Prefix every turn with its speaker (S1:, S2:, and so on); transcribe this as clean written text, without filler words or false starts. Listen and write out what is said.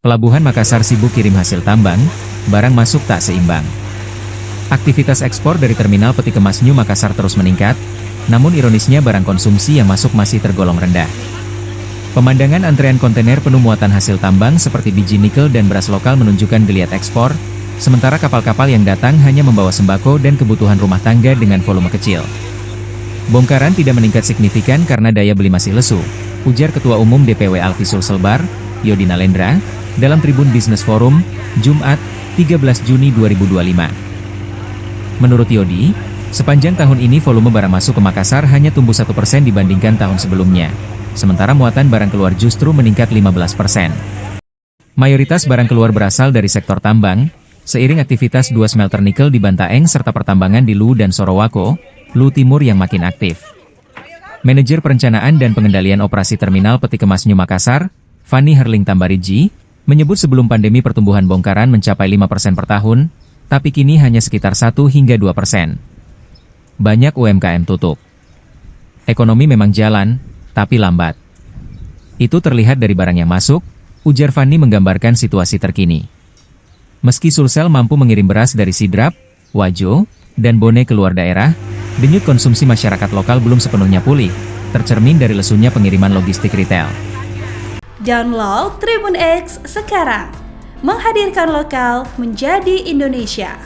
S1: Pelabuhan Makassar sibuk kirim hasil tambang, barang masuk tak seimbang. Aktivitas ekspor dari terminal peti kemas New Makassar terus meningkat, namun ironisnya barang konsumsi yang masuk masih tergolong rendah. Pemandangan antrean kontainer penuh muatan hasil tambang seperti biji nikel dan beras lokal menunjukkan geliat ekspor, sementara kapal-kapal yang datang hanya membawa sembako dan kebutuhan rumah tangga dengan volume kecil. Bongkaran tidak meningkat signifikan karena daya beli masih lesu, ujar Ketua Umum DPW Alfi Sulselbar, Yodi Nalendra, dalam Tribun Business Forum, Jumat, 13 Juni 2025. Menurut Yodi, sepanjang tahun ini volume barang masuk ke Makassar hanya tumbuh 1% dibandingkan tahun sebelumnya, sementara muatan barang keluar justru meningkat 15%. Mayoritas barang keluar berasal dari sektor tambang, seiring aktivitas dua smelter nikel di Bantaeng serta pertambangan di Luwu dan Sorowako, Luwu Timur yang makin aktif. Manajer Perencanaan dan Pengendalian Operasi Terminal Peti Kemas New Makassar, Fanny Herling Tambariji, menyebut sebelum pandemi pertumbuhan bongkaran mencapai 5% per tahun, tapi kini hanya sekitar 1 hingga 2%. Banyak UMKM tutup. Ekonomi memang jalan, tapi lambat. Itu terlihat dari barang yang masuk, ujar Fanny menggambarkan situasi terkini. Meski Sulsel mampu mengirim beras dari Sidrap, Wajo, dan Bone ke luar daerah, denyut konsumsi masyarakat lokal belum sepenuhnya pulih, tercermin dari lesunya pengiriman logistik retail.
S2: Download Tribun X sekarang, menghadirkan lokal menjadi Indonesia.